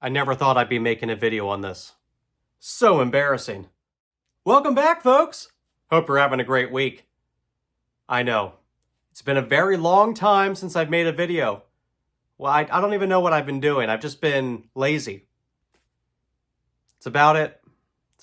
I never thought I'd be making a video on this. So embarrassing. Welcome back, folks! Hope you're having a great week. I know. It's been a very long time since I've made a video. Well, I don't even know what I've been doing. I've just been lazy. It's about it.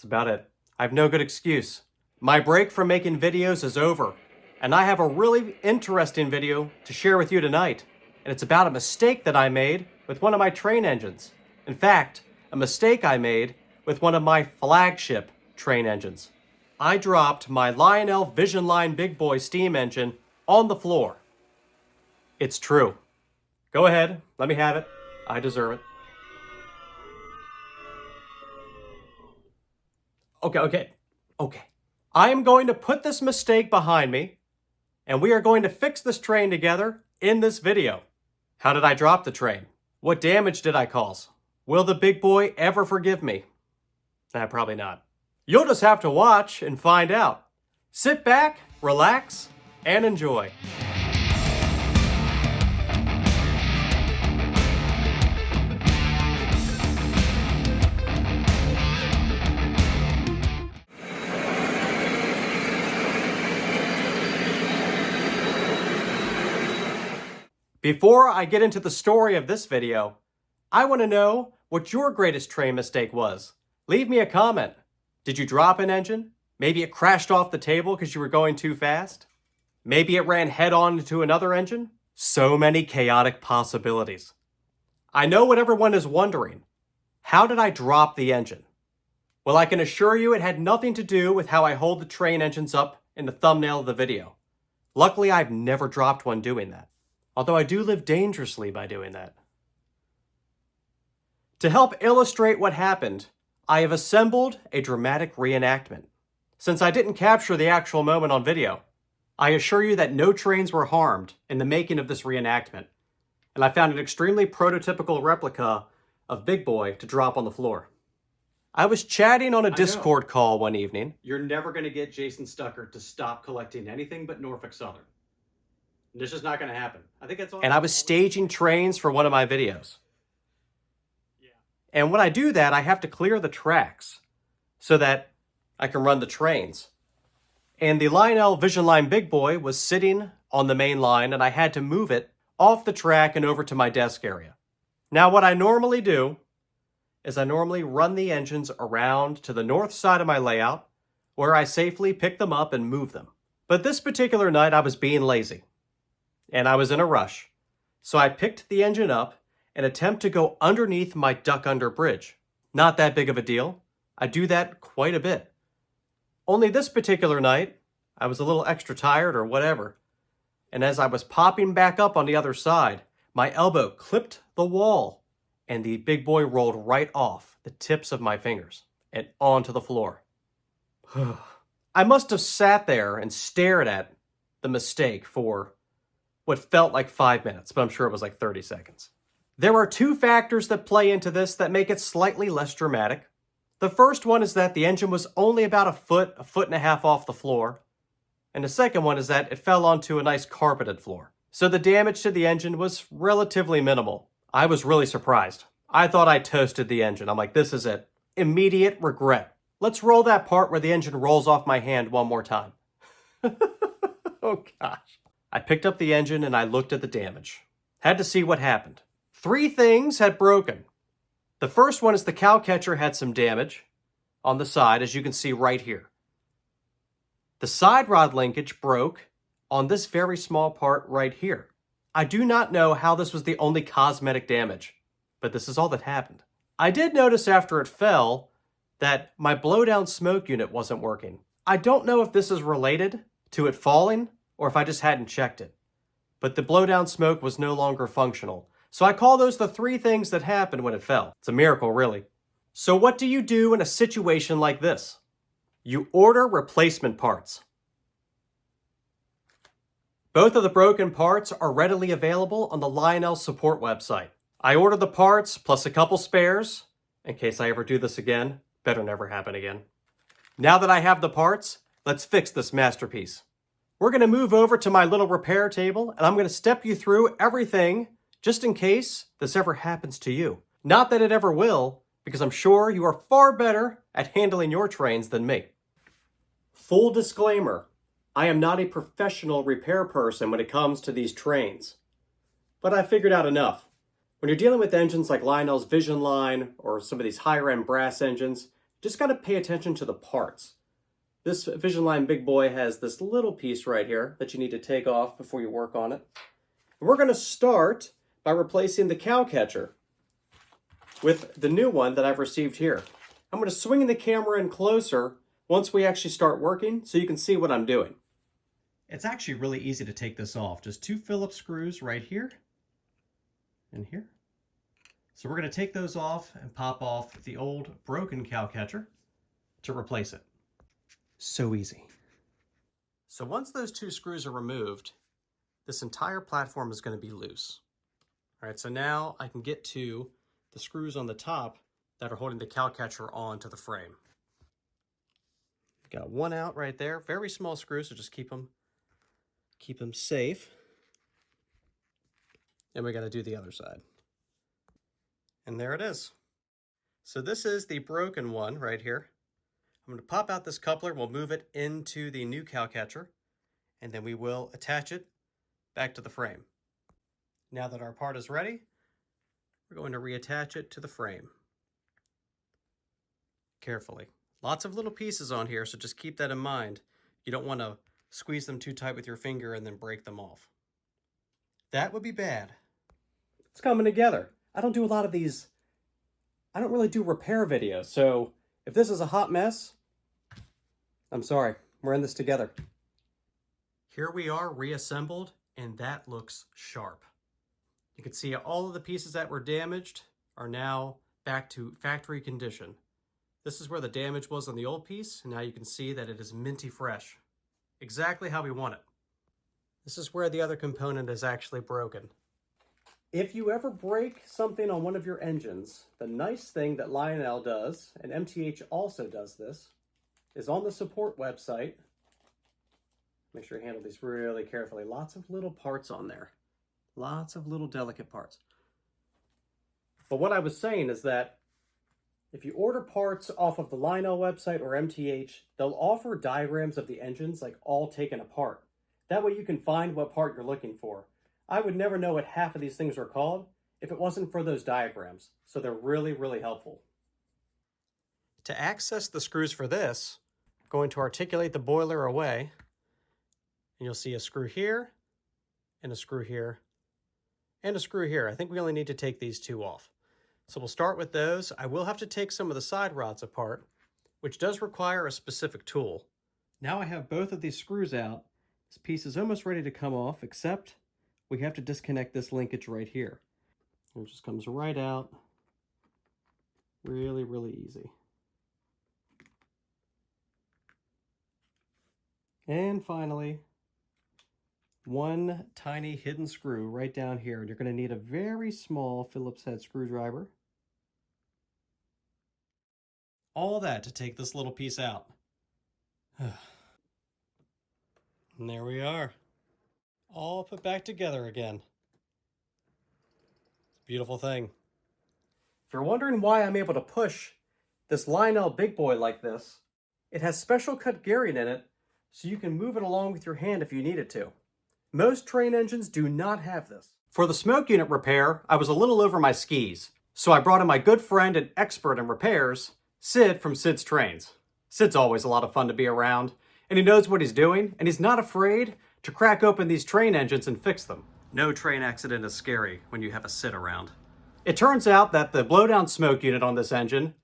I have no good excuse. My break from making videos is over, and I have a really interesting video to share with you tonight. And it's about a mistake that I made with one of my train engines. In fact, a mistake I made with one of my flagship train engines. I dropped my Lionel Vision Line Big Boy steam engine on the floor. It's true. Go ahead, let me have it. I deserve it. Okay. I am going to put this mistake behind me, and we are going to fix this train together in this video. How did I drop the train? What damage did I cause? Will the big boy ever forgive me? Probably not. You'll just have to watch and find out. Sit back, relax, and enjoy. Before I get into the story of this video, I want to know what your greatest train mistake was. Leave me a comment. Did you drop an engine? Maybe it crashed off the table because you were going too fast? Maybe it ran head-on into another engine? So many chaotic possibilities. I know what everyone is wondering. How did I drop the engine? Well, I can assure you it had nothing to do with how I hold the train engines up in the thumbnail of the video. Luckily, I've never dropped one doing that. Although I do live dangerously by doing that. To help illustrate what happened, I have assembled a dramatic reenactment. Since I didn't capture the actual moment on video, I assure you that no trains were harmed in the making of this reenactment, and I found an extremely prototypical replica of Big Boy to drop on the floor. I was chatting on a Discord call one evening. You're never going to get Jason Stucker to stop collecting anything but Norfolk Southern. This is not going to happen. I think that's all. And I was staging trains for one of my videos. And when I do that, I have to clear the tracks so that I can run the trains. And the Lionel Vision Line Big Boy was sitting on the main line, and I had to move it off the track and over to my desk area. Now, what I normally do is I normally run the engines around to the north side of my layout, where I safely pick them up and move them. But this particular night, I was being lazy, and I was in a rush. So I picked the engine up and attempt to go underneath my duck under bridge. Not that big of a deal. I do that quite a bit. Only this particular night, I was a little extra tired or whatever. And as I was popping back up on the other side, my elbow clipped the wall and the big boy rolled right off the tips of my fingers and onto the floor. I must have sat there and stared at the mistake for what felt like 5 minutes, but I'm sure it was like 30 seconds. There are two factors that play into this that make it slightly less dramatic. The first one is that the engine was only about a foot and a half off the floor. And the second one is that it fell onto a nice carpeted floor. So the damage to the engine was relatively minimal. I was really surprised. I thought I toasted the engine. I'm like, this is it. Immediate regret. Let's roll that part where the engine rolls off my hand one more time. Oh gosh. I picked up the engine and I looked at the damage. Had to see what happened. 3 things had broken. The first one is the cow catcher had some damage on the side, as you can see right here. The side rod linkage broke on this very small part right here. I do not know how this was the only cosmetic damage, but this is all that happened. I did notice after it fell that my blowdown smoke unit wasn't working. I don't know if this is related to it falling or if I just hadn't checked it, but the blowdown smoke was no longer functional. So I call those the 3 things that happened when it fell. It's a miracle, really. So what do you do in a situation like this? You order replacement parts. Both of the broken parts are readily available on the Lionel support website. I ordered the parts plus a couple spares, in case I ever do this again. Better never happen again. Now that I have the parts, let's fix this masterpiece. We're going to move over to my little repair table, and I'm going to step you through everything just in case this ever happens to you. Not that it ever will, because I'm sure you are far better at handling your trains than me. Full disclaimer, I am not a professional repair person when it comes to these trains, but I figured out enough. When you're dealing with engines like Lionel's Vision Line or some of these higher end brass engines, just got to pay attention to the parts. This Vision Line big boy has this little piece right here that you need to take off before you work on it. And we're going to start by replacing the cow catcher with the new one that I've received here. I'm going to swing the camera in closer once we actually start working so you can see what I'm doing. It's actually really easy to take this off. Just 2 Phillips screws right here and here. So we're going to take those off and pop off the old broken cow catcher to replace it. So easy. So once those 2 screws are removed, this entire platform is going to be loose. All right, so now I can get to the screws on the top that are holding the cow catcher onto the frame. Got one out right there, very small screws, so just keep them safe. And we got to do the other side. And there it is. So this is the broken one right here. I'm going to pop out this coupler, we'll move it into the new cow catcher, and then we will attach it back to the frame. Now that our part is ready, we're going to reattach it to the frame. Carefully. Lots of little pieces on here, so just keep that in mind. You don't want to squeeze them too tight with your finger and then break them off. That would be bad. It's coming together. I don't do a lot of these. I don't really do repair videos, so if this is a hot mess, I'm sorry. We're in this together. Here we are reassembled, and that looks sharp. You can see all of the pieces that were damaged are now back to factory condition. This is where the damage was on the old piece, and now you can see that it is minty fresh. Exactly how we want it. This is where the other component is actually broken. If you ever break something on one of your engines, the nice thing that Lionel does, and MTH also does this, is on the support website. Make sure you handle these really carefully. Lots of little parts on there. Lots of little delicate parts. But what I was saying is that if you order parts off of the Lionel website or MTH, they'll offer diagrams of the engines like all taken apart. That way you can find what part you're looking for. I would never know what half of these things are called if it wasn't for those diagrams. So they're really, really helpful. To access the screws for this, I'm going to articulate the boiler away. And you'll see a screw here, and a screw here, and a screw here. I think we only need to take these 2 off. So we'll start with those. I will have to take some of the side rods apart, which does require a specific tool. Now I have both of these screws out. This piece is almost ready to come off, except we have to disconnect this linkage right here. It just comes right out. Really, really easy. And finally, one tiny hidden screw right down here. And you're going to need a very small Phillips head screwdriver. All that to take this little piece out. And there we are. All put back together again. It's a beautiful thing. If you're wondering why I'm able to push this Lionel big boy like this, it has special cut gearing in it so you can move it along with your hand if you needed to. Most train engines do not have this. For the smoke unit repair, I was a little over my skis, so I brought in my good friend and expert in repairs, Sid from Sid's Trains. Sid's always a lot of fun to be around, and he knows what he's doing, and he's not afraid to crack open these train engines and fix them. No train accident is scary when you have a Sid around. It turns out that the blowdown smoke unit on this engine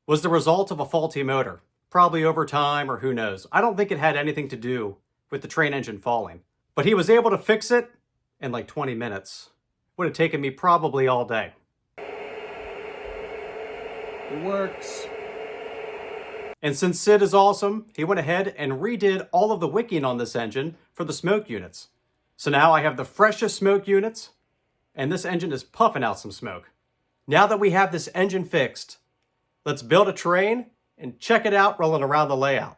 was the result of a faulty motor, probably over time or who knows. I don't think it had anything to do with the train engine falling. But he was able to fix it in like 20 minutes. Would have taken me probably all day. It works. And since Sid is awesome, he went ahead and redid all of the wicking on this engine for the smoke units. So now I have the freshest smoke units, and this engine is puffing out some smoke. Now that we have this engine fixed, let's build a train and check it out rolling around the layout.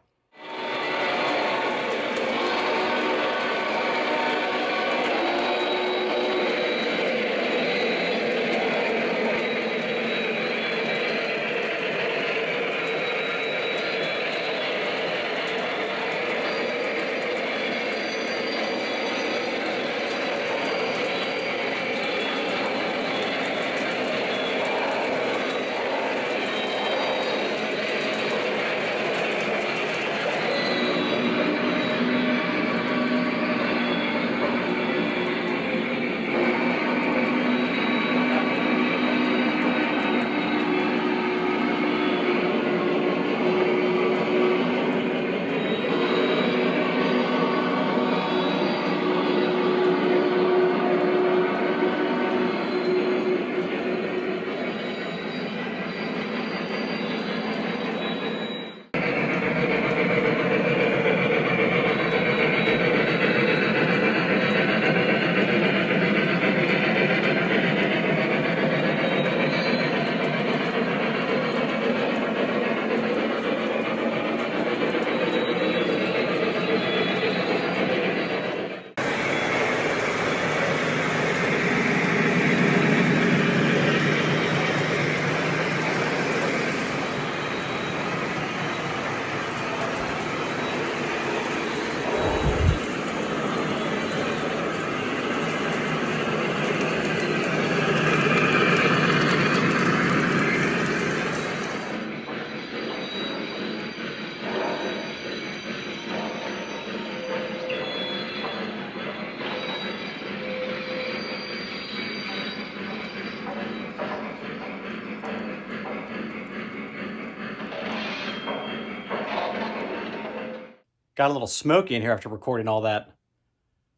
Got a little smoky in here after recording all that.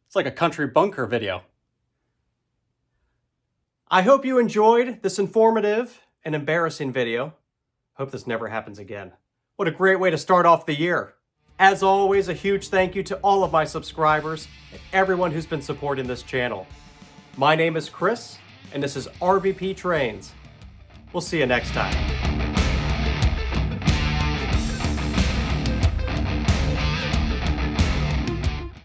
It's like a country bunker video. I hope you enjoyed this informative and embarrassing video. Hope this never happens again. What a great way to start off the year. As always, a huge thank you to all of my subscribers and everyone who's been supporting this channel. My name is Chris, and this is RBP Trains. We'll see you next time.